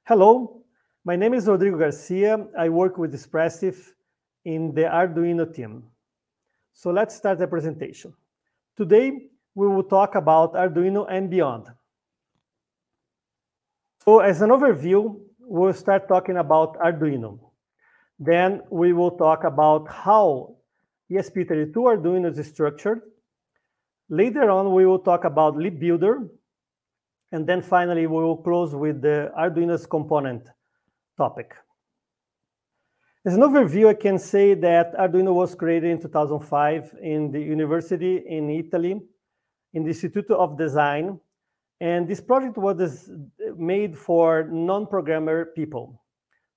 Hello, my name is Rodrigo Garcia. I work with Espressif in the Arduino team. So let's start the presentation. Today, we will talk about Arduino and beyond. So as an overview, we'll start talking about Arduino. Then we will talk about how ESP32 Arduino is structured. Later on, we will talk about Lib Builder. And then finally, we will close with the Arduino's component topic. As an overview, I can say that Arduino was created in 2005 in the university in Italy, in the Institute of Design. And this project was made for non-programmer people.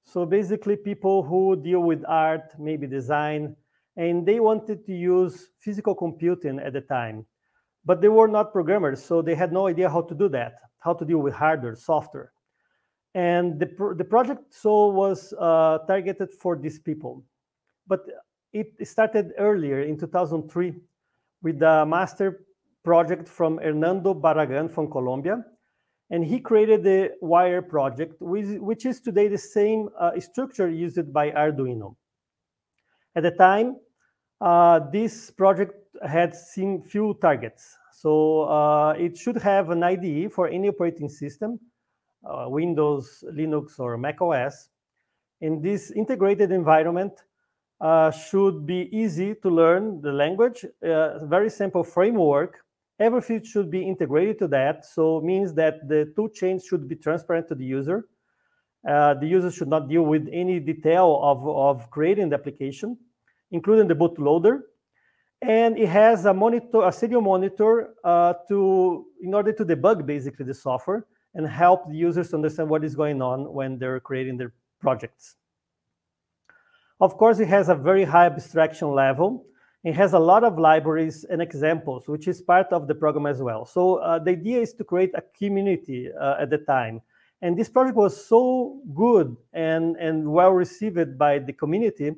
So basically people who deal with art, maybe design, and they wanted to use physical computing at the time. But they were not programmers, so they had no idea how to do that, how to deal with hardware, software. And the project was targeted for these people. But it started earlier in 2003 with a master project from Hernando Barragan from Colombia. And he created the Wire project, which is today the same structure used by Arduino. At the time, this project had seen few targets. So it should have an IDE for any operating system, Windows, Linux, or Mac OS. And this integrated environment should be easy to learn the language, very simple framework. Everything should be integrated to that. So it means that the tool chains should be transparent to the user. The user should not deal with any detail of creating the application, including the bootloader. And it has a monitor, a serial monitor, in order to debug basically the software and help the users to understand what is going on when they're creating their projects. Of course, it has a very high abstraction level. It has a lot of libraries and examples, which is part of the program as well. So the idea is to create a community at the time. And this project was so good and well received by the community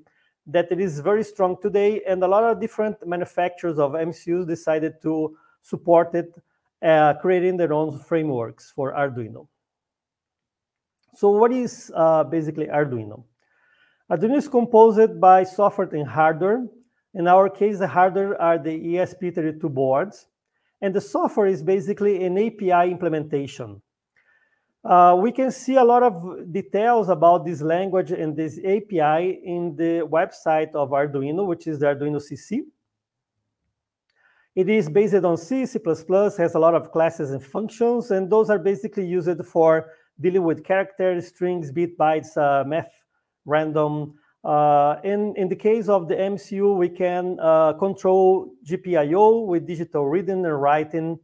that it is very strong today, and a lot of different manufacturers of MCUs decided to support it, creating their own frameworks for Arduino. So what is basically Arduino? Arduino is composed by software and hardware. In our case, the hardware are the ESP32 boards, and the software is basically an API implementation. We can see a lot of details about this language and this API in the website of Arduino, which is the Arduino CC. It is based on C, C++, has a lot of classes and functions, and those are basically used for dealing with characters, strings, bit, bytes, math, random. In the case of the MCU, we can control GPIO with digital reading and writing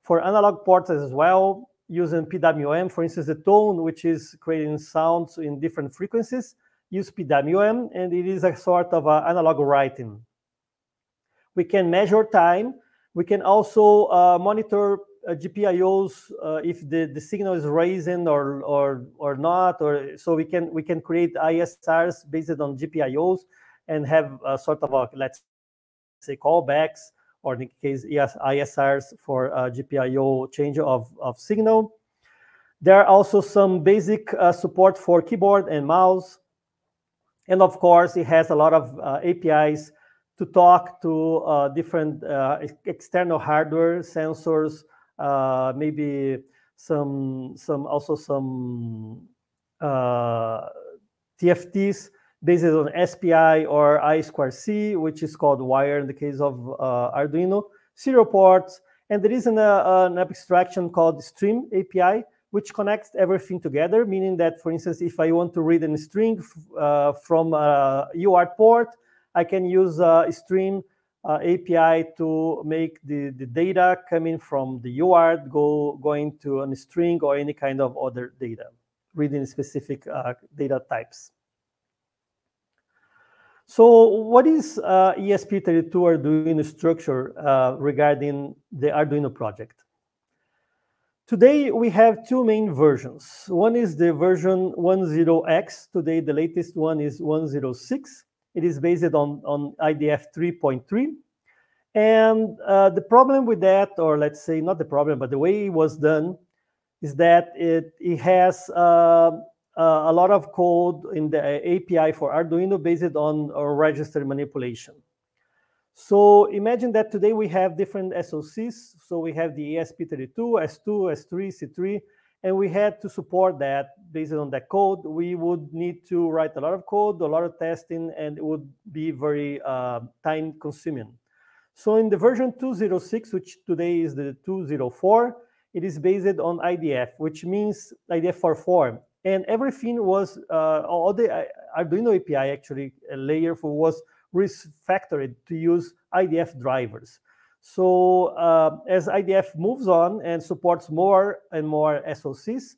for analog ports as well, using PWM. For instance, the tone, which is creating sounds in different frequencies, use PWM, and it is a sort of analog writing. We can measure time. We can also monitor GPIOs if the signal is raising or not, or so we can create ISRs based on GPIOs and have a sort of let's say callbacks, or in the case ISRs for GPIO change of signal. There are also some basic support for keyboard and mouse, and of course it has a lot of APIs to talk to different external hardware, sensors, maybe some TFTs based on SPI or I2C, which is called wire in the case of Arduino, serial ports, and there is an abstraction called Stream API, which connects everything together, meaning that, for instance, if I want to read a string from a UART port, I can use a Stream API to make the data coming from the UART going to a string or any kind of other data, reading specific data types. So what is ESP32 Arduino structure regarding the Arduino project? Today, we have two main versions. One is the version 10X. Today, the latest one is 106. It is based on IDF 3.3. And the problem with that, or let's say not the problem, but the way it was done, is that it has a lot of code in the API for Arduino based on register manipulation. So imagine that today we have different SoCs. So we have the ESP32, S2, S3, C3, and we had to support that based on that code. We would need to write a lot of code, a lot of testing, and it would be very time consuming. So in the version 2.06, which today is the 2.04, it is based on IDF, which means IDF 4.4. And everything was, all the Arduino API actually layer was refactored to use IDF drivers. So as IDF moves on and supports more and more SoCs,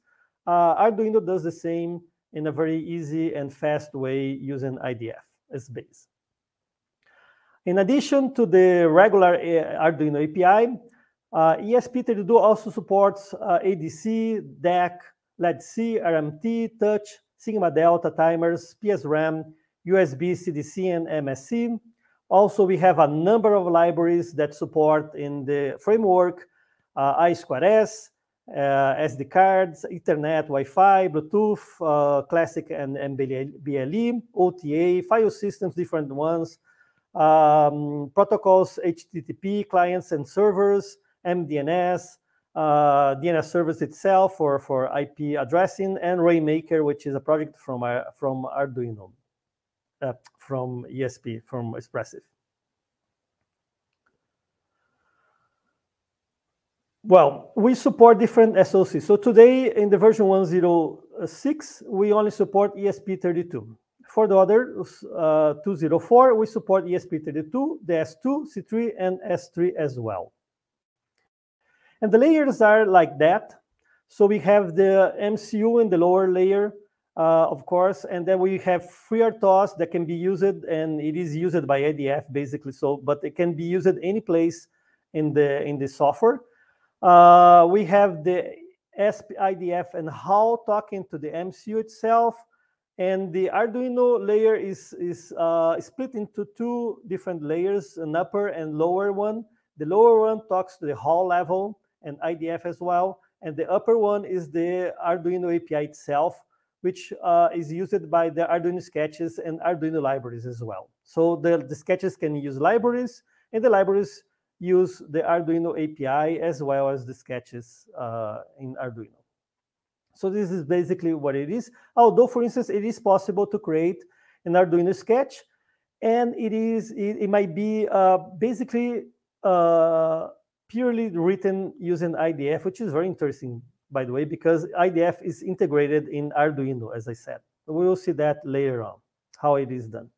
Arduino does the same in a very easy and fast way using IDF as base. In addition to the regular Arduino API, ESP32 also supports ADC, DAC, LED-C, RMT, touch, sigma delta timers, PSRAM, USB, CDC, and MSC. Also, we have a number of libraries that support in the framework, I2S, SD cards, Ethernet, Wi-Fi, Bluetooth, Classic and BLE, OTA, file systems, different ones, protocols, HTTP, clients and servers, MDNS, DNS service itself for IP addressing, and Rainmaker, which is a project from Arduino, from ESP, from Espressif. Well, we support different SoCs. So today in the version 1.06, we only support ESP32. For the other 2.04, we support ESP32, the S2, C3, and S3 as well. And the layers are like that. So we have the MCU in the lower layer, of course, and then we have FreeRTOS that can be used, and it is used by IDF basically. So, but it can be used any place in the software. We have the ESP IDF and HAL talking to the MCU itself. And the Arduino layer is split into two different layers, an upper and lower one. The lower one talks to the HAL level and IDF as well. And the upper one is the Arduino API itself, which is used by the Arduino sketches and Arduino libraries as well. So the sketches can use libraries, and the libraries use the Arduino API as well as the sketches in Arduino. So this is basically what it is. Although, for instance, it is possible to create an Arduino sketch, and it might be basically purely written using IDF, which is very interesting, by the way, because IDF is integrated in Arduino, as I said. We will see that later on, how it is done.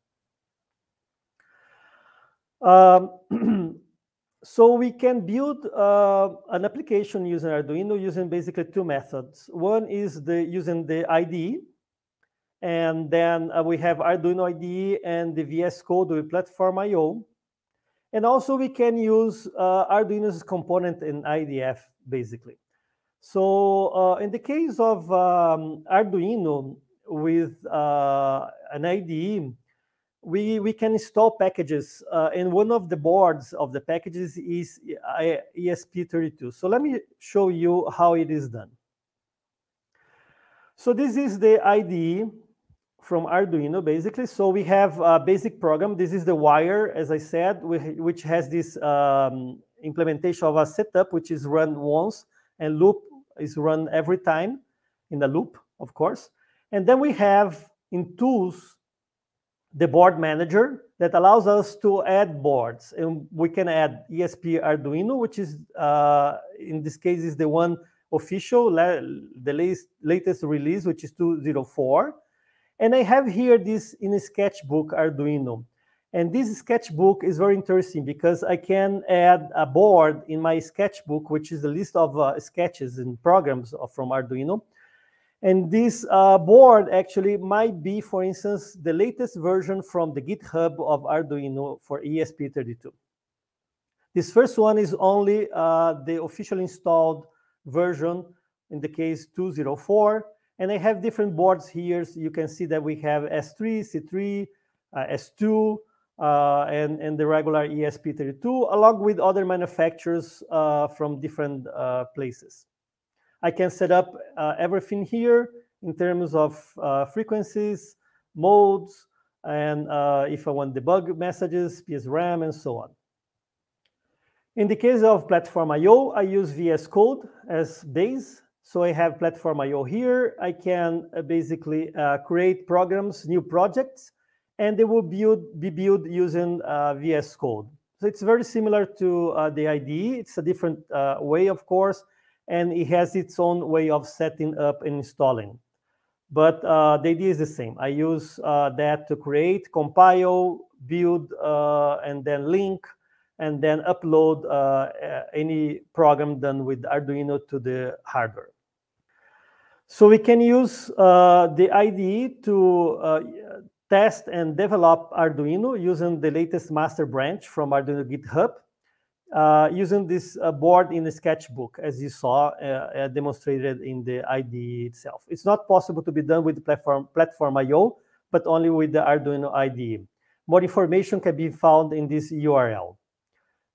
So we can build an application using Arduino using basically two methods. One is using the IDE, and then we have Arduino IDE and the VS Code with Platform IO. And also we can use Arduino's component in IDF, basically. So in the case of Arduino with an IDE, we can install packages, and one of the boards of the packages is ESP32. So let me show you how it is done. So this is the IDE from Arduino, basically. So we have a basic program. This is the wire, as I said, which has this implementation of a setup, which is run once, and loop is run every time in the loop, of course. And then we have in tools the board manager that allows us to add boards, and we can add ESP Arduino, which is in this case is the one official, the latest release, which is 2.04. And I have here this in a sketchbook Arduino, and this sketchbook is very interesting because I can add a board in my sketchbook, which is a list of sketches and programs from Arduino. And this board actually might be, for instance, the latest version from the GitHub of Arduino for ESP32. This first one is only the official installed version, in the case 2.04. And I have different boards here. So you can see that we have S3, C3, S2, and the regular ESP32, along with other manufacturers from different places. I can set up everything here in terms of frequencies, modes, and if I want debug messages, PSRAM, and so on. In the case of Platform I/O, I use VS Code as base. So I have Platform I/O here. I can basically create programs, new projects, and they will be built using VS Code. So it's very similar to the IDE. It's a different way, of course, and it has its own way of setting up and installing. But the idea is the same. I use that to create, compile, build, and then link, and then upload any program done with Arduino to the hardware. So we can use the IDE to test and develop Arduino using the latest master branch from Arduino GitHub, using this board in the sketchbook, as you saw demonstrated in the IDE itself. It's not possible to be done with the platform I/O, but only with the Arduino IDE. More information can be found in this URL.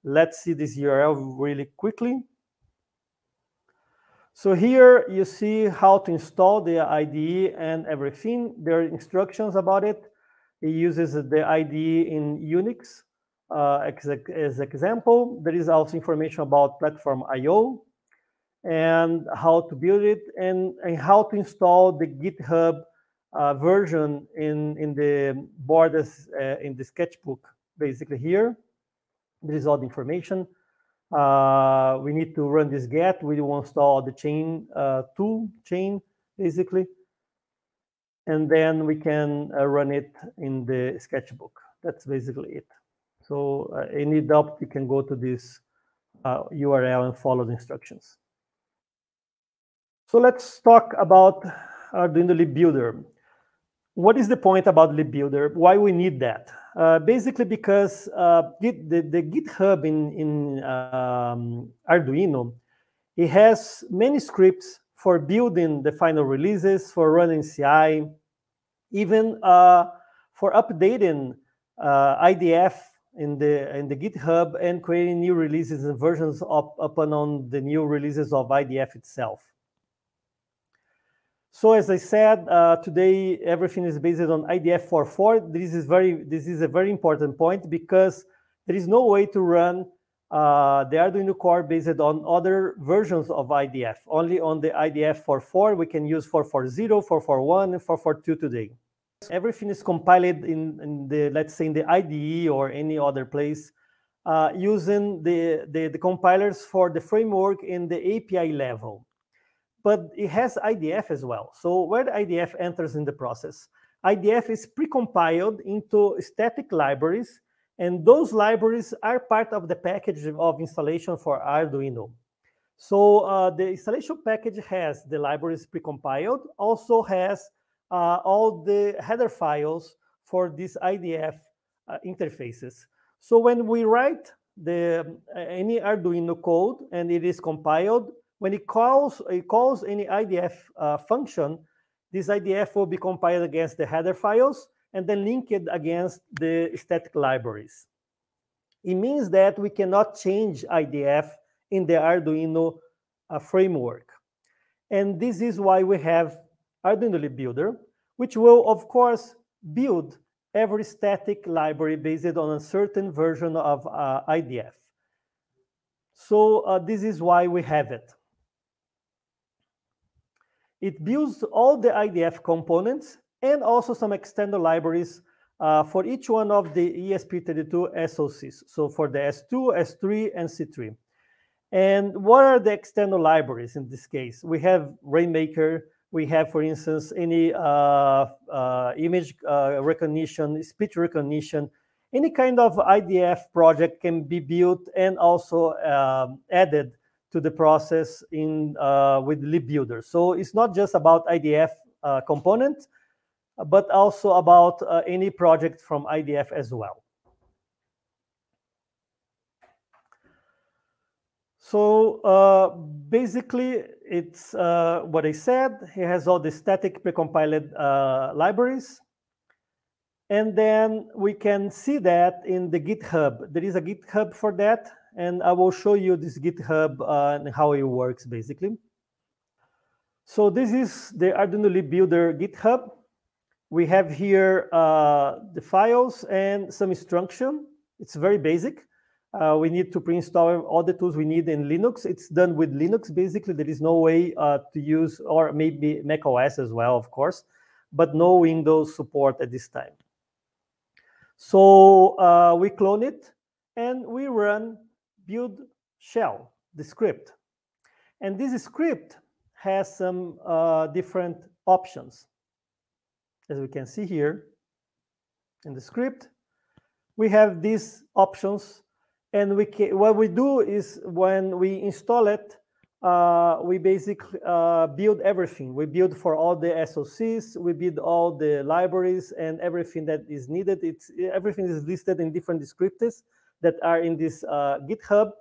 Let's see this URL really quickly. So here you see how to install the IDE and everything. There are instructions about it. It uses the IDE in Unix as example. There is also information about Platform I/O and how to build it, and how to install the GitHub version in the board in the sketchbook, basically here. There is all the information. We need to run this get. We will install the chain chain, basically. And then we can run it in the sketchbook. That's basically it. So any doubt, you can go to this URL and follow the instructions. So let's talk about Arduino Lib Builder. What is the point about Lib Builder? Why we need that? Basically because the GitHub in Arduino, it has many scripts for building the final releases, for running CI, even for updating IDF in the GitHub and creating new releases and versions upon on the new releases of IDF itself. So as I said, today everything is based on IDF 4.4. This is a very important point because there is no way to run the Arduino core based on other versions of IDF. Only on the IDF 4.4 we can use 4.40, 4.41, and 4.42 today. Everything is compiled in the, let's say, in the IDE or any other place using the compilers for the framework in the API level. But it has IDF as well. So where the IDF enters in the process, IDF is precompiled into static libraries, and those libraries are part of the package of installation for Arduino. So the installation package has the libraries precompiled, also has all the header files for these IDF interfaces. So when we write any Arduino code and it is compiled, when it calls any IDF function, this IDF will be compiled against the header files and then linked against the static libraries. It means that we cannot change IDF in the Arduino framework. And this is why we have Arduino Lib Builder, which will, of course, build every static library based on a certain version of IDF. So this is why we have it. It builds all the IDF components and also some external libraries for each one of the ESP32 SoCs. So for the S2, S3, and C3. And what are the external libraries in this case? We have Rainmaker. We have, for instance, any image recognition, speech recognition. Any kind of IDF project can be built and also added to the process with Lib Builder. So it's not just about IDF component, but also about any project from IDF as well. So basically, it's what I said. It has all the static precompiled libraries. And then we can see that in the GitHub. There is a GitHub for that. And I will show you this GitHub and how it works, basically. So this is the Arduino Lib Builder GitHub. We have here the files and some instruction. It's very basic. We need to pre-install all the tools we need in Linux. It's done with Linux, basically. There is no way to use, or maybe Mac OS as well, of course, but no Windows support at this time. So we clone it, and we run build shell, the script. And this script has some different options. As we can see here in the script, we have these options. And what we do is when we install it, we basically build everything. We build for all the SOCs, we build all the libraries and everything that is needed. Everything is listed in different descriptors that are in this GitHub.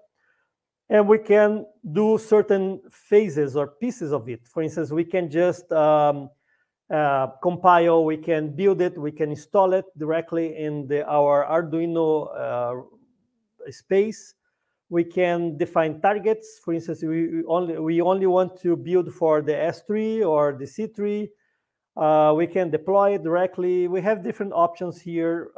And we can do certain phases or pieces of it. For instance, we can just compile, we can build it, we can install it directly in our Arduino space. We can define targets. For instance, we only want to build for the S3 or the C3. We can deploy it directly. We have different options here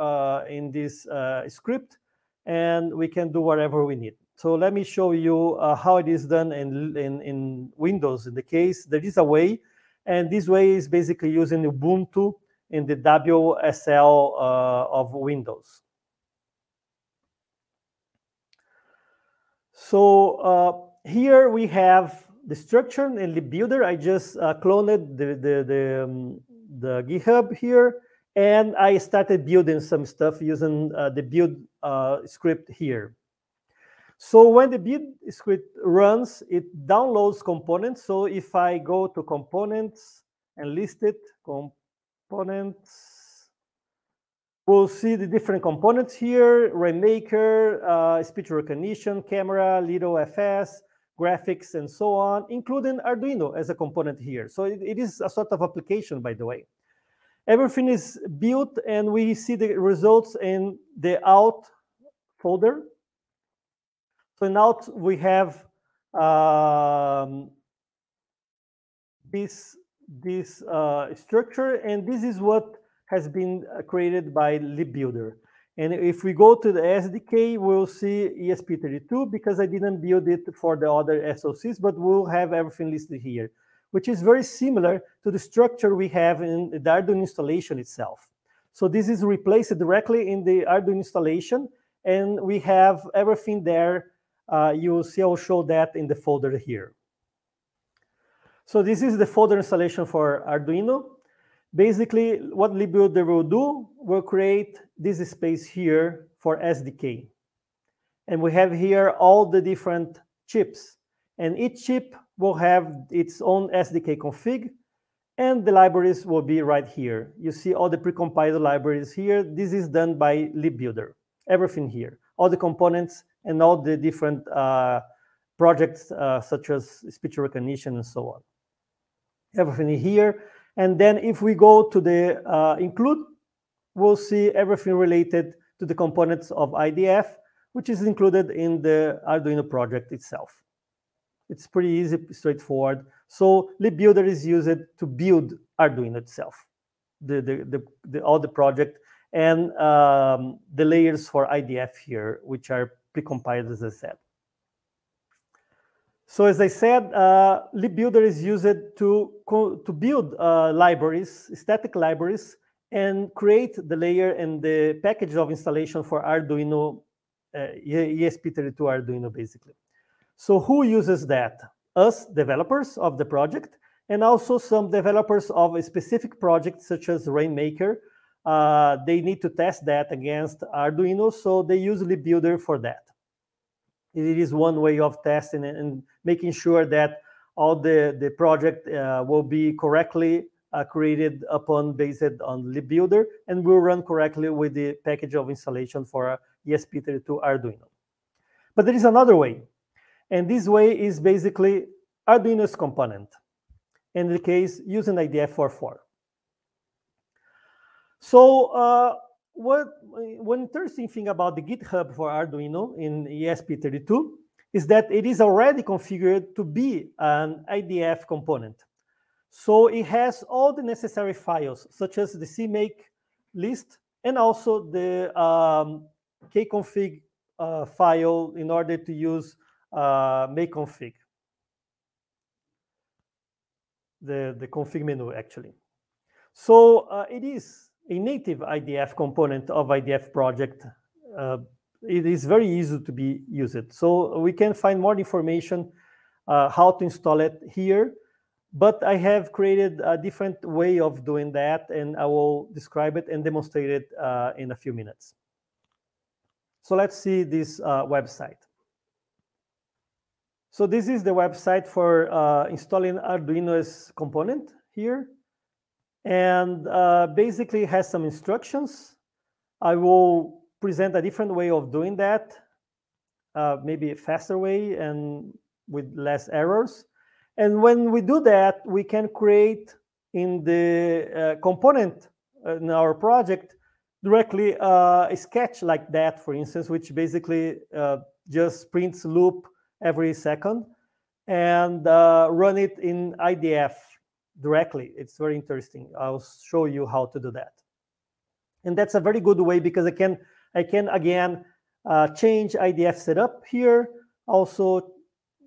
in this script, and we can do whatever we need. So let me show you how it is done in Windows. In the case, there is a way, and this way is basically using Ubuntu in the WSL of Windows. So here we have the structure in Lib Builder. I just cloned the GitHub here, and I started building some stuff using the build script here. So when the build script runs, it downloads components. So if I go to components and list it, components, we'll see the different components here: Rainmaker, speech recognition, camera, little FS, graphics, and so on, including Arduino as a component here. So it is a sort of application, by the way. Everything is built, and we see the results in the out folder. So in out, we have this structure, and this is what has been created by Lib Builder. And if we go to the SDK, we'll see ESP32, because I didn't build it for the other SOCs, but we'll have everything listed here, which is very similar to the structure we have in the Arduino installation itself. So this is replaced directly in the Arduino installation, and we have everything there. You'll see I'll show that in the folder here. So this is the folder installation for Arduino. Basically, what Lib Builder will do, will create this space here for SDK. And we have here all the different chips. And each chip will have its own SDK config, and the libraries will be right here. You see all the precompiled libraries here. This is done by Lib Builder. Everything here, all the components and all the different projects such as speech recognition and so on. Everything here. And then if we go to the include, we'll see everything related to the components of IDF, which is included in the Arduino project itself. It's pretty easy, straightforward. So Lib Builder is used to build Arduino itself, all the project, and the layers for IDF here, which are precompiled, as I said. So as I said, Lib Builder is used to build libraries, static libraries, and create the layer and the package of installation for Arduino, ESP32 Arduino, basically. So who uses that? Us, developers of the project, and also some developers of a specific project, such as Rainmaker. They need to test that against Arduino, so they use Lib Builder for that. It is one way of testing and making sure that all the project will be correctly created based on Lib Builder, and will run correctly with the package of installation for ESP32 Arduino. But there is another way, and this way is basically Arduino's component, in the case using IDF44. So one interesting thing about the GitHub for Arduino in ESP32 is that it is already configured to be an IDF component. So it has all the necessary files, such as the CMake list and also the kconfig file in order to use makeconfig, the config menu actually. So it is a native IDF component of IDF project. It is very easy to be used. So we can find more information how to install it here. But I have created a different way of doing that, and I will describe it and demonstrate it in a few minutes. So let's see this website. So this is the website for installing Arduino's component here. And basically it has some instructions. I will present a different way of doing that, maybe a faster way and with less errors. And when we do that, we can create in the component in our project directly a sketch like that, for instance, which basically just prints loop every second and run it in IDF directly. It's very interesting. I'll show you how to do that. And that's a very good way because I can again change IDF setup here, also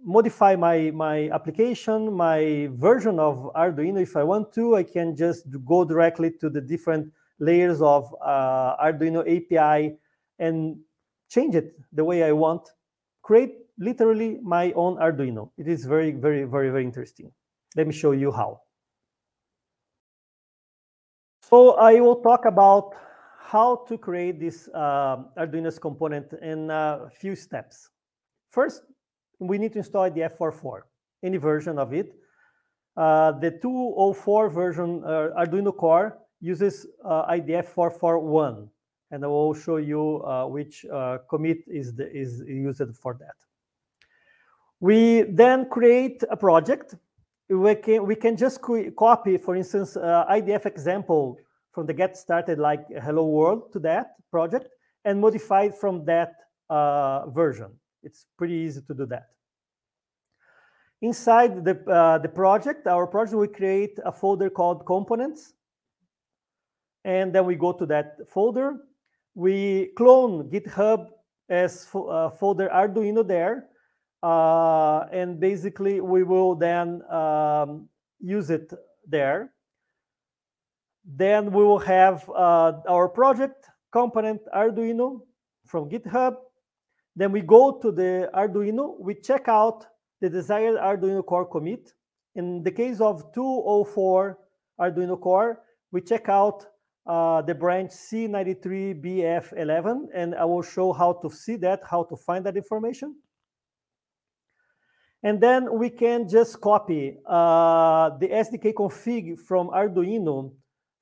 modify my application, my version of Arduino. If I want to, I can just go directly to the different layers of Arduino API and change it the way I want. Create literally my own Arduino. It is very, very, very, very interesting. Let me show you how. So I will talk about how to create this Arduino's component in a few steps. First, we need to install IDF44, any version of it. The 2.04 version Arduino Core uses IDF441, and I will show you which commit is used for that. We then create a project. We can just copy, for instance, IDF example from the get started like hello world to that project and modify it from that version. It's pretty easy to do that. Inside the project, our project, we create a folder called components. And then we go to that folder. We clone GitHub as folder Arduino there. And basically, we will then use it there. Then we will have our project component Arduino from GitHub. Then we go to the Arduino, we check out the desired Arduino Core commit. In the case of 2.04 Arduino Core, we check out the branch C93BF11, and I will show how to see that, how to find that information. And then we can just copy the SDK config from Arduino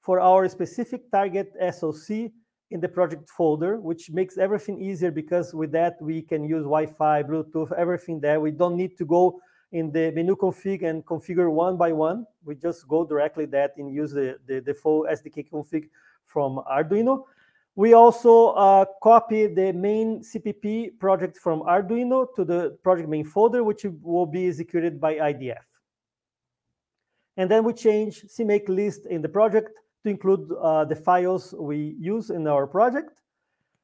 for our specific target SoC in the project folder, which makes everything easier because with that we can use Wi-Fi, Bluetooth, everything there. We don't need to go in the menu config and configure one by one. We just go directly that and use the default SDK config from Arduino. We also copy the main CPP project from Arduino to the project main folder, which will be executed by IDF. And then we change CMake list in the project to include the files we use in our project.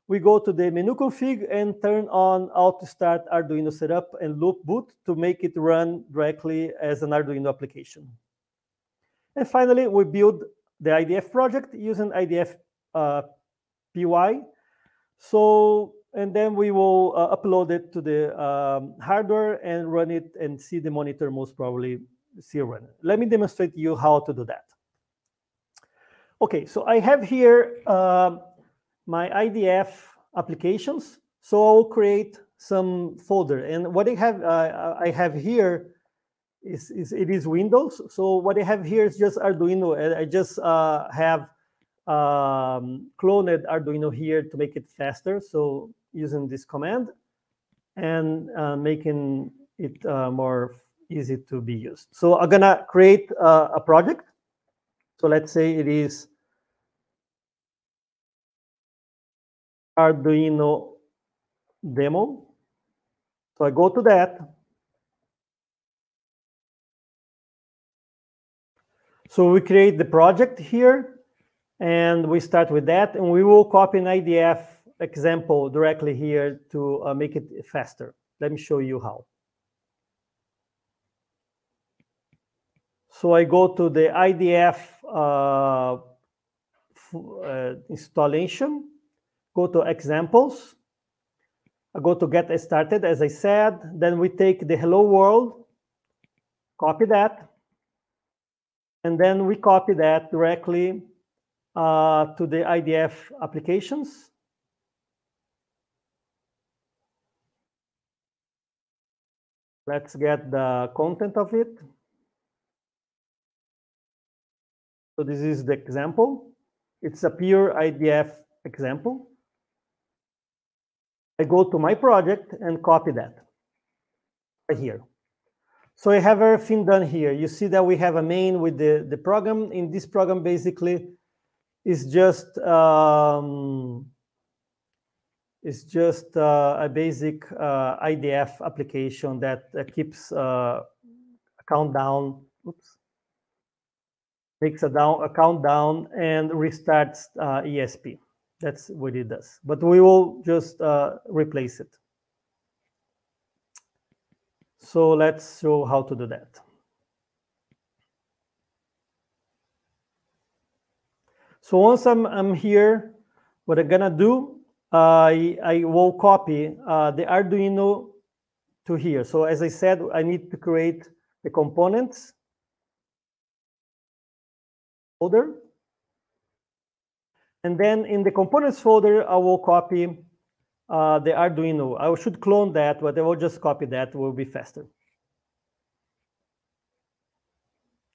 We go to the menu config and turn on auto start Arduino setup and loop boot to make it run directly as an Arduino application. And finally, we build the IDF project using IDF PY. So, and then we will upload it to the hardware and run it and see the monitor most probably see run. Let me demonstrate to you how to do that. Okay, so I have here my IDF applications. So I will create some folder, and what I have here is Windows. So what I have here is just Arduino. I just have cloned Arduino here to make it faster. So using this command and making it more easy to be used. So I'm gonna create a project. So let's say it is Arduino demo. So I go to that. So we create the project here, and we start with that, and we will copy an IDF example directly here to make it faster. Let me show you how. So I go to the IDF installation, go to examples, I go to get started, as I said, then we take the hello world, copy that, and then we copy that directly to the IDF applications. Let's get the content of it. So this is the example. It's a pure IDF example. I go to my project and copy that right here. So I have everything done here. You see that we have a main with the program. In this program, basically, is just a basic IDF application that keeps a countdown. Oops. Makes a countdown and restarts ESP. That's what it does. But we will just replace it. So let's show how to do that. So once I'm here, what I'm gonna do, I will copy the Arduino to here. So as I said, I need to create the components folder. And then in the components folder, I will copy the Arduino. I should clone that, but I will just copy that, it will be faster.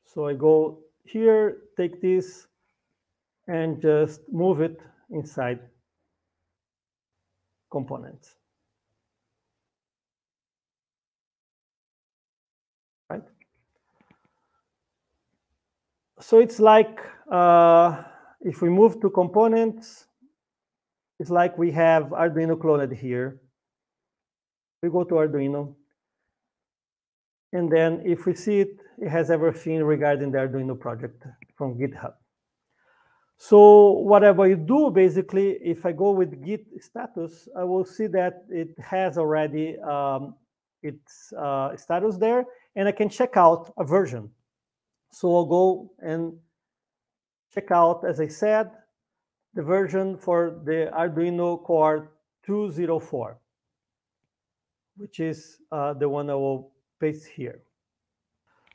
So I go here, take this, and just move it inside components. Right? So it's like, if we move to components, it's like we have Arduino cloned here. We go to Arduino. And then if we see it, it has everything regarding the Arduino project from GitHub. So whatever you do, basically, if I go with Git status, I will see that it has already its status there, and I can check out a version. So I'll go and check out, as I said, the version for the Arduino Core 204, which is the one I will paste here.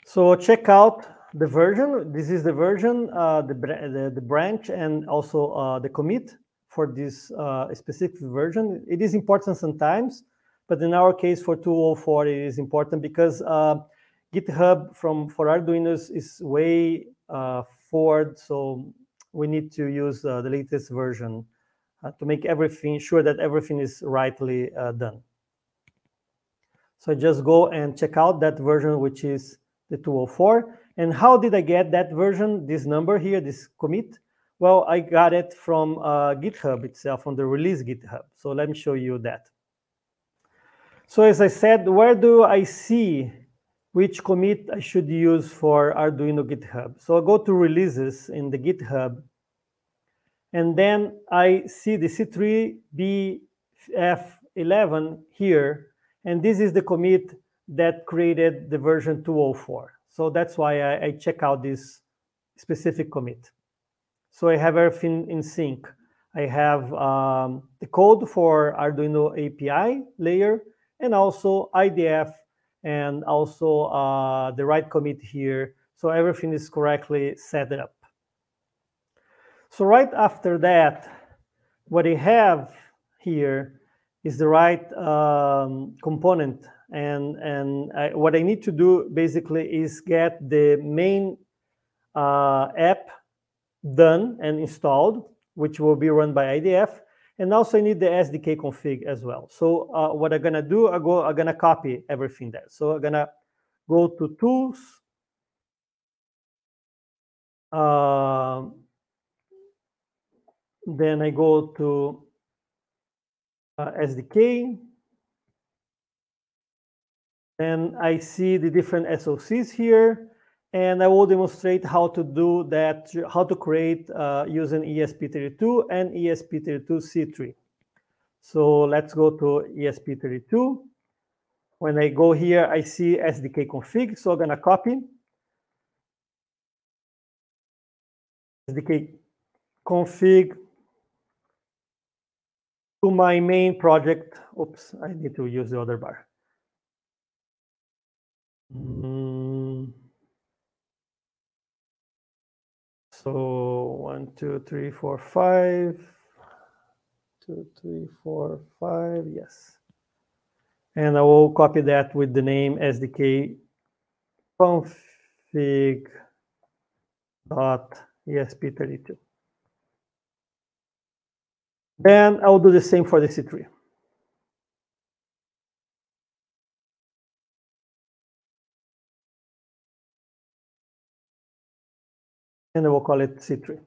So check out the version. This is the version, the branch, and also the commit for this specific version. It is important sometimes, but in our case for 204, it is important because GitHub for Arduinos is way forward, so we need to use the latest version to make everything sure that everything is rightly done. So I just go and check out that version, which is the 204. And how did I get that version, this number here, this commit? Well, I got it from GitHub itself, from the release GitHub. So let me show you that. So as I said, where do I see which commit I should use for Arduino GitHub? So I go to releases in the GitHub, and then I see the C3BF11 here, and this is the commit that created the version 204. So that's why I check out this specific commit. So I have everything in sync. I have the code for Arduino API layer, and also IDF, and also the right commit here. So everything is correctly set up. So right after that, what I have here is the right component. And what I need to do basically is get the main app done and installed, which will be run by IDF. And also I need the SDK config as well. So what I'm gonna do, I'm gonna copy everything there. So I'm gonna go to tools, then I go to SDK, and I see the different SOCs here, And I will demonstrate how to do that, how to create using ESP32 and ESP32C3. So let's go to ESP32. When I go here, I see SDK config, so I'm gonna copy SDK config to my main project. Oops, I need to use the other bar. So 1, 2, 3, 4, 5. 2, 3, 4, 5, yes. And I will copy that with the name SDK config.esp32. Then I'll do the same for the C3. And I will call it C3.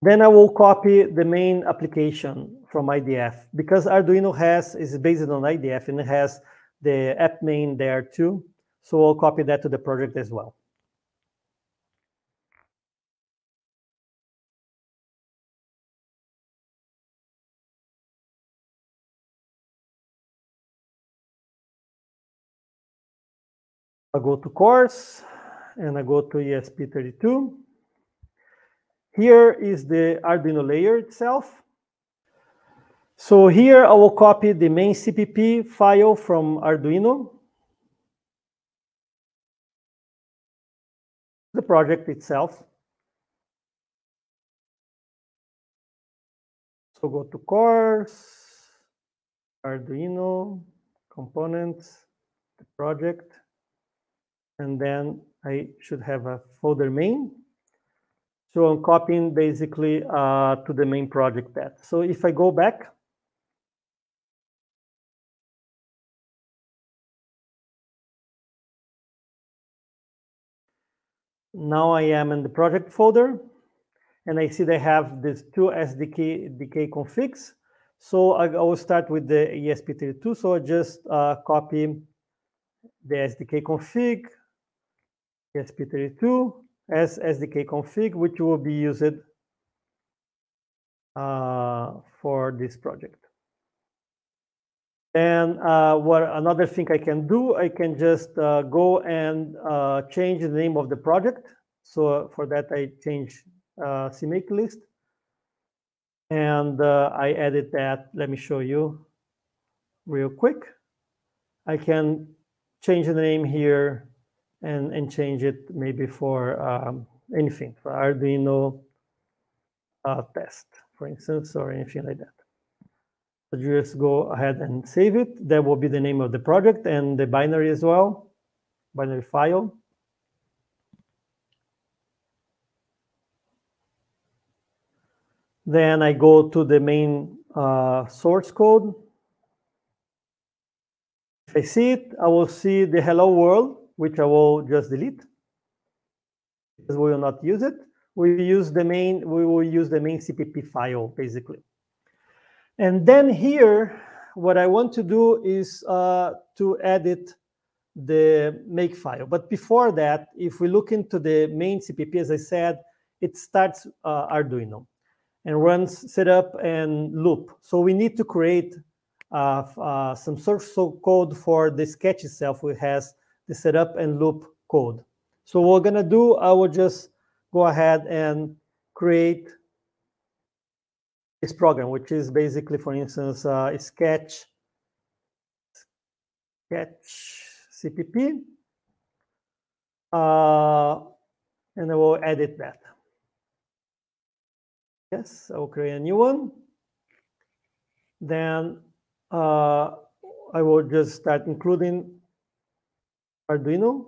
Then I will copy the main application from IDF, because Arduino is based on IDF and it has the app main there too. So I'll copy that to the project as well. I go to course and I go to ESP32. Here is the Arduino layer itself. So here I will copy the main CPP file from Arduino, the project itself. So go to course, Arduino, components, the project, and then I should have a folder main. So I'm copying basically to the main project path. So if I go back, now I am in the project folder, and I see they have these two SDK configs. So I will start with the ESP32. So I just copy the SDK config, ESP32 as SDK config, which will be used for this project. And another thing I can do, I can just go and change the name of the project. So for that, I change CMake list. And I edit that. Let me show you real quick. I can change the name here and change it maybe for anything, for Arduino test, for instance, or anything like that. So just go ahead and save it. That will be the name of the project and the binary as well, binary file. Then I go to the main source code. If I see it, I will see the hello world, which I will just delete because we will not use it. We will use the main CPP file basically. And then here, what I want to do is to edit the make file. But before that, if we look into the main CPP, as I said, it starts Arduino and runs setup and loop. So we need to create some source code for the sketch itself, which has the setup and loop code. So what we're gonna do, I will just go ahead and create this program, which is basically, for instance, sketch CPP, and I will edit that. Yes, I will create a new one. Then I will just start including Arduino,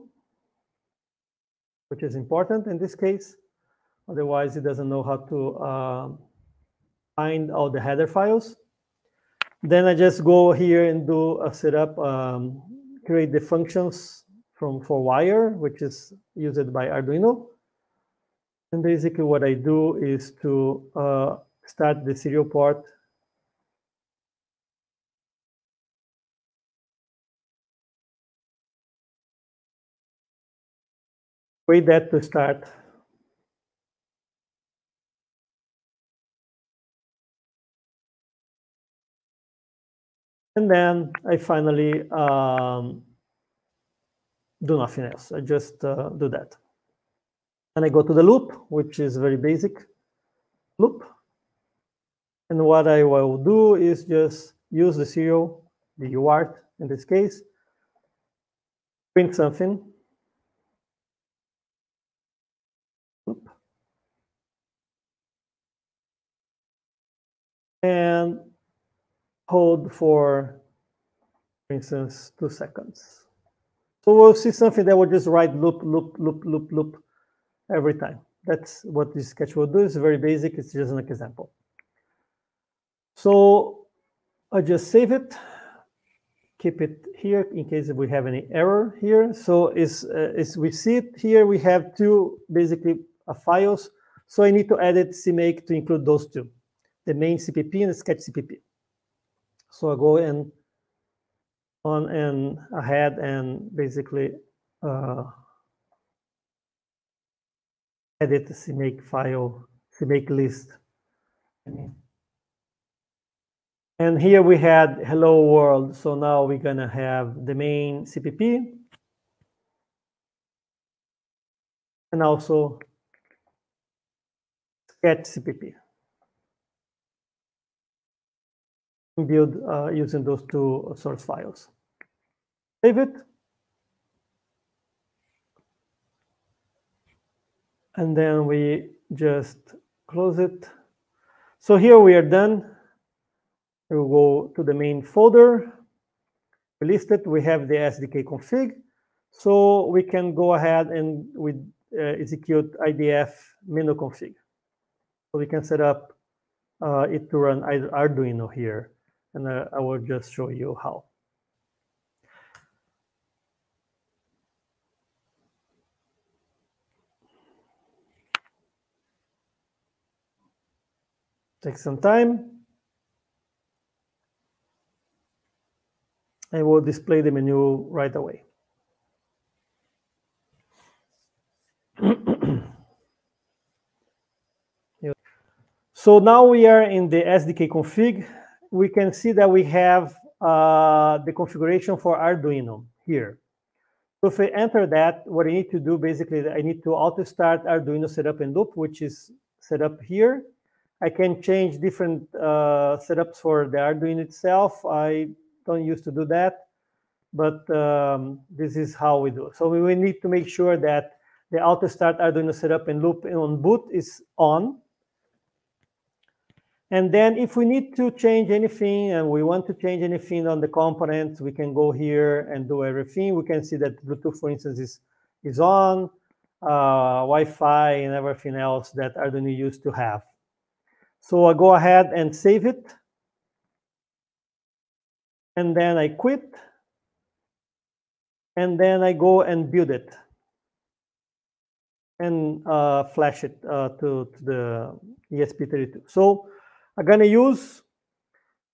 which is important in this case. Otherwise, it doesn't know how to find all the header files. Then I just go here and do a setup, create the functions for wire, which is used by Arduino. And basically what I do is to start the serial port wait that to start. And then I finally do nothing else. I just do that. And I go to the loop, which is very basic loop. And what I will do is just use the serial, the UART in this case, print something. Oop. And hold for instance, 2 seconds. So we'll see something that will just write loop, loop, loop, loop, loop every time. That's what this sketch will do. It's very basic. It's just an example. So I just save it, keep it here in case we have any error here. So as we see it here, we have two basically files. So I need to edit CMake to include those two, the main CPP and the sketch CPP. So I go and on and ahead and basically edit the CMake file, CMake list. And here we had hello world. So now we're gonna have the main CPP and also sketch CPP. Build using those two source files. Save it. And then we just close it. So here we are done. We will go to the main folder. We list it. We have the SDK config. So we can go ahead and we execute IDF menu config. So we can set up it to run Arduino here. And I will just show you how. Take some time. I will display the menu right away. So now we are in the SDK config. We can see that we have the configuration for Arduino here. So if I enter that, what I need to do basically, I need to auto start Arduino setup and loop, which is set up here. I can change different setups for the Arduino itself. I don't used to do that, but this is how we do it. So we need to make sure that the auto start Arduino setup and loop on boot is on. And then if we need to change anything and we want to change anything on the components, we can go here and do everything. We can see that Bluetooth, for instance, is on, Wi-Fi and everything else that Arduino used to have. So I go ahead and save it. And then I quit. And then I go and build it. And flash it to the ESP32. So I'm going to use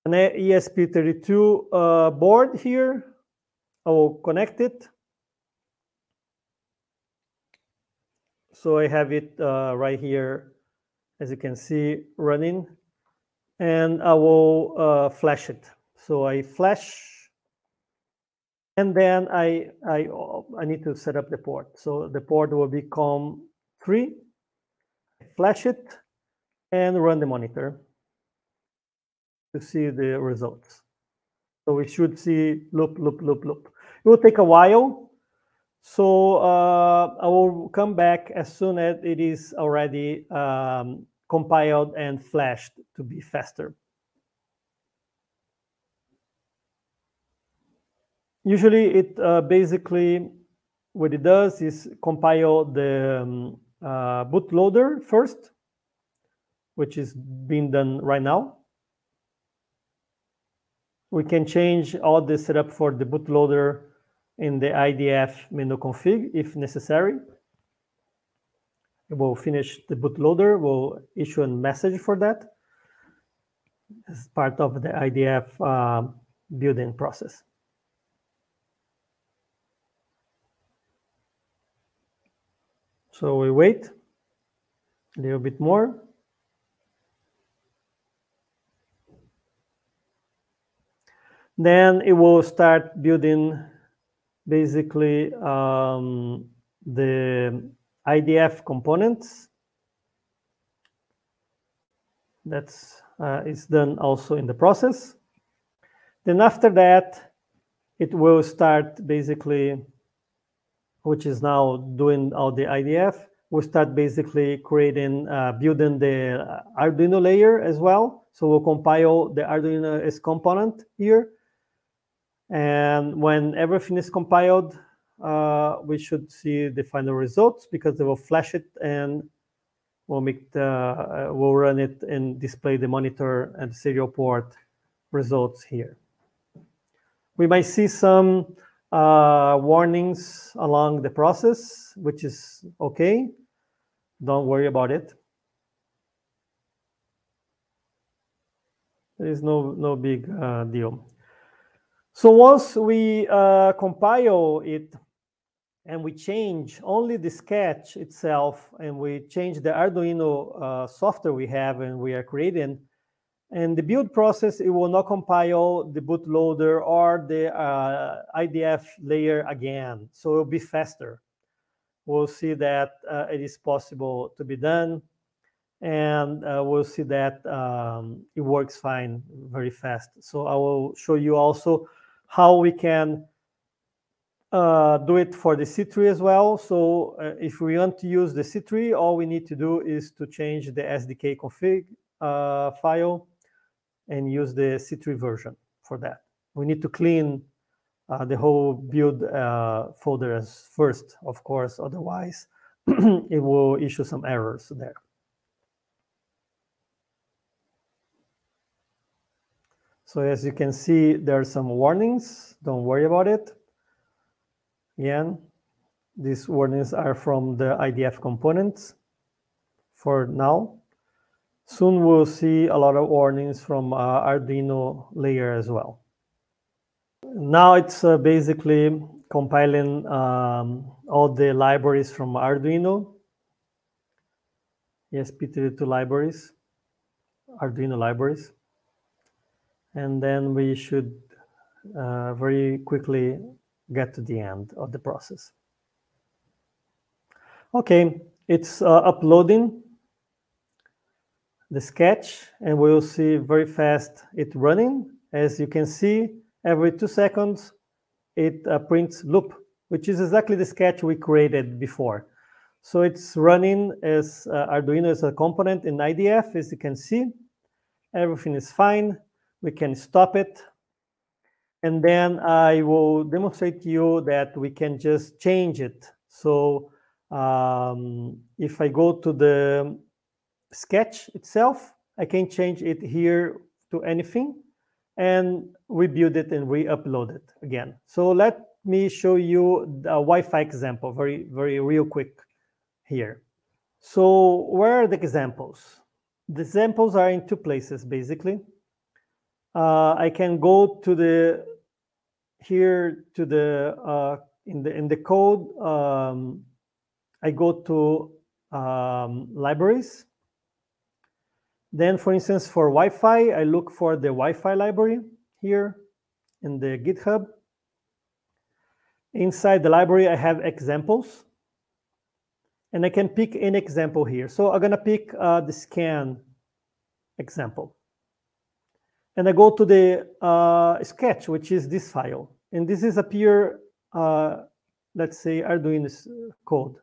an ESP32 board here. I will connect it. So I have it right here, as you can see, running. And I will flash it. So I flash. And then I need to set up the port. So the port will be COM3. Flash it and run the monitor to see the results. So we should see loop, loop, loop, loop. It will take a while. So I will come back as soon as it is already compiled and flashed to be faster. Usually it basically, what it does is compile the bootloader first, which is being done right now. We can change all the setup for the bootloader in the IDF menu config if necessary. We'll finish the bootloader. We'll issue a message for that as part of the IDF building process. So we wait a little bit more. Then it will start building basically the IDF components. That's is done also in the process. Then after that, it will start basically, which is now doing all the IDF, we'll start basically creating, building the Arduino layer as well. So we'll compile the Arduino as component here. And when everything is compiled, we should see the final results because they will flash it and we'll we'll run it and display the monitor and serial port results here. We might see some warnings along the process, which is okay. Don't worry about it. There is no big deal. So once we compile it and we change only the sketch itself and we change the Arduino software we have and we are creating, and the build process, it will not compile the bootloader or the IDF layer again. So it will be faster. We'll see that it is possible to be done. And we'll see that it works fine, very fast. So I will show you also how we can do it for the C3 as well. So if we want to use the C3, all we need to do is to change the SDK config file and use the C3 version for that. We need to clean the whole build folder as first, of course, otherwise it will issue some errors there. So as you can see, there are some warnings. Don't worry about it. Again, these warnings are from the IDF components for now. Soon we'll see a lot of warnings from Arduino layer as well. Now it's basically compiling all the libraries from Arduino, ESP32 libraries, Arduino libraries. And then we should very quickly get to the end of the process. Okay, it's uploading the sketch, and we'll see very fast it running. As you can see, every 2 seconds, it prints loop, which is exactly the sketch we created before. So it's running as Arduino as a component in IDF, as you can see. Everything is fine. We can stop it. And then I will demonstrate to you that we can just change it. So if I go to the sketch itself, I can change it here to anything and rebuild it and re-upload it again. So let me show you the Wi-Fi example, very real quick here. So where are the examples? The examples are in 2 places, basically. I can go to the here to the in the code. I go to libraries. Then, for instance, for Wi-Fi, I look for the Wi-Fi library here in the GitHub. Inside the library, I have examples, and I can pick any example here. So I'm gonna pick the scan example. And I go to the sketch, which is this file. And this is a pure, let's say, Arduino's code.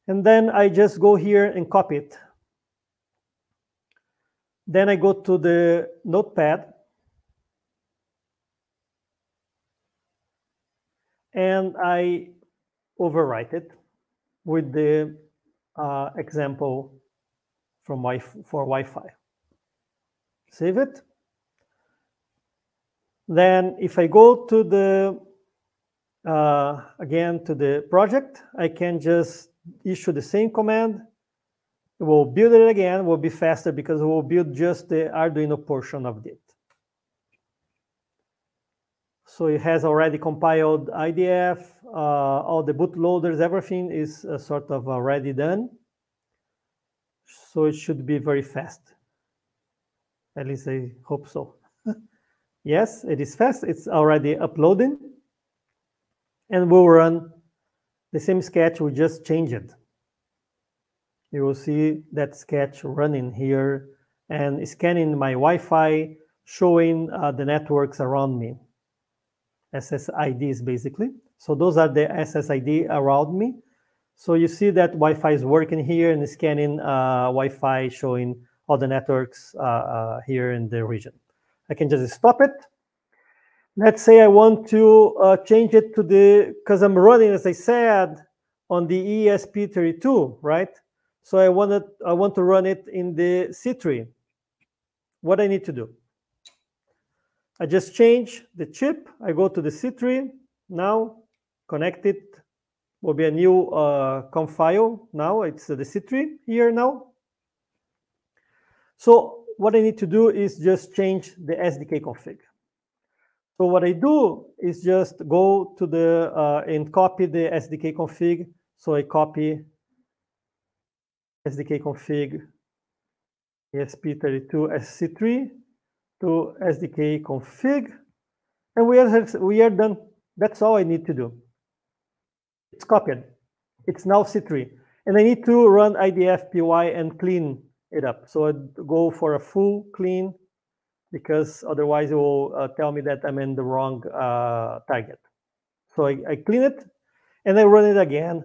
And then I just go here and copy it. Then I go to the notepad. And I overwrite it with the example from for Wi-Fi. Save it. Then if I go to the, again, to the project, I can just issue the same command. It will build it again, will be faster because it will build just the Arduino portion of it. So it has already compiled IDF, all the bootloaders, everything is sort of already done. So it should be very fast. At least I hope so. Yes, it is fast. It's already uploading. And we'll run the same sketch, we just changed it. You will see that sketch running here and scanning my Wi-Fi, showing the networks around me. SSIDs basically. So those are the SSID around me. So you see that Wi-Fi is working here and scanning Wi-Fi, showing all the networks here in the region. I can just stop it. Let's say I want to change it to because I'm running, as I said, on the ESP32, right? So I want to run it in the C3. What I need to do? I just change the chip. I go to the C3. Now, connect it. Will be a new conf file. Now it's the C3 here now. So what I need to do is just change the SDK config. So what I do is just go to the and copy the SDK config. So I copy SDK config ESP32 SC3 to SDK config, and we are done. That's all I need to do. It's copied. It's now C3, and I need to run IDF PY and clean it up. So I go for a full clean, because otherwise it will tell me that I'm in the wrong target. So I clean it, and I run it again,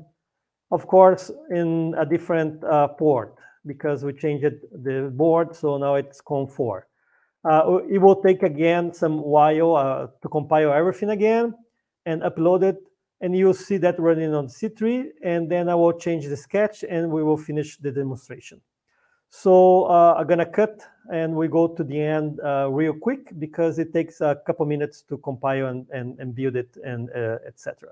of course, in a different port, because we changed the board, so now it's COM4. It will take again some while to compile everything again and upload it, and you'll see that running on C3, and then I will change the sketch and we will finish the demonstration. So I'm gonna cut and we go to the end real quick, because it takes a couple minutes to compile and build it and etc.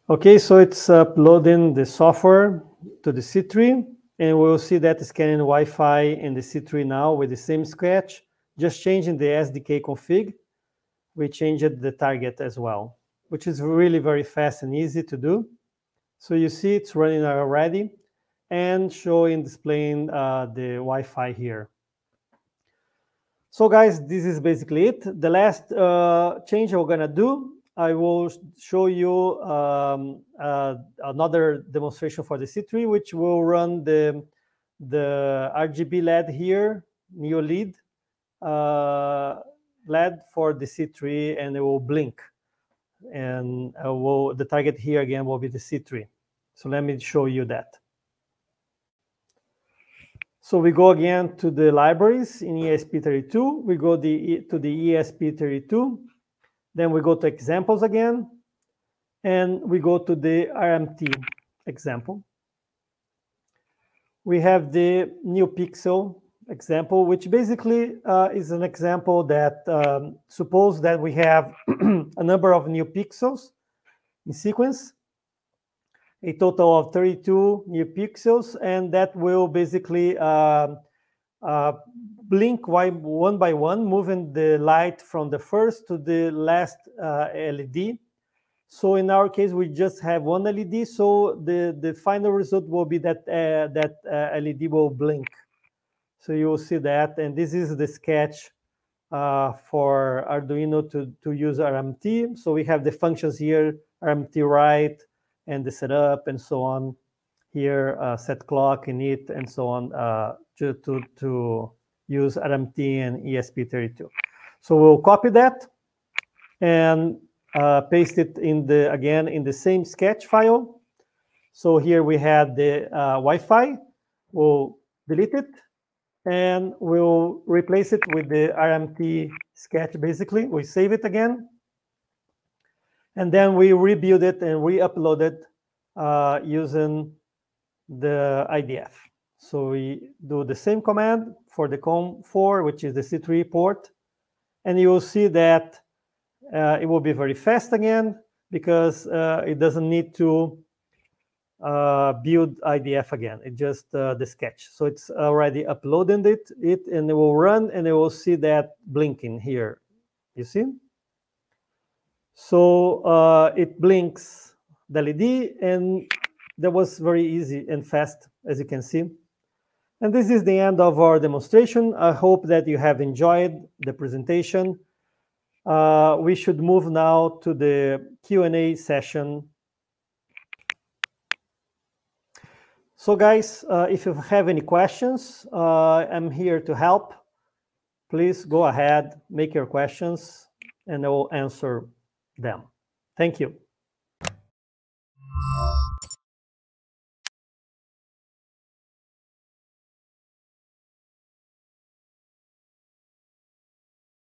Okay, so it's uploading the software to the C3, and we'll see that it's scanning Wi-Fi in the C3 now with the same sketch, just changing the SDK config. We changed the target as well, which is really very fast and easy to do. So you see it's running already and displaying the Wi-Fi here. So guys, this is basically it. The last change we're gonna do, I will show you another demonstration for the C3, which will run the RGB LED here, new LED LED for the C3, and it will blink. And the target here again will be the C3. So let me show you that. So we go again to the libraries in ESP32. We go to the ESP32. Then we go to examples again, and we go to the RMT example. We have the new pixel example, which basically is an example that suppose that we have a number of new pixels in sequence, a total of 32 new pixels, and that will basically blink one by one, moving the light from the first to the last LED. So in our case, we just have one LED, so the final result will be that that LED will blink. So you will see that, and this is the sketch for Arduino to use RMT. So we have the functions here, RMT write, and the setup, and so on. Here, set clock, init, and so on, to use RMT and ESP32. So we'll copy that and paste it again in the same sketch file. So here we had the Wi-Fi. We'll delete it, and we'll replace it with the RMT sketch, basically. We save it again, and then we rebuild it and re-upload it using the IDF. So we do the same command for the COM4, which is the C3 port, and you will see that it will be very fast again, because it doesn't need to build IDF again. It's just the sketch. So it's already uploaded it, and it will run, and it will see that blinking here. You see? So it blinks the LED, and that was very easy and fast, as you can see. And this is the end of our demonstration. I hope that you have enjoyed the presentation. We should move now to the Q&A session. So guys, if you have any questions, I'm here to help. Please go ahead, make your questions, and I will answer them. Thank you.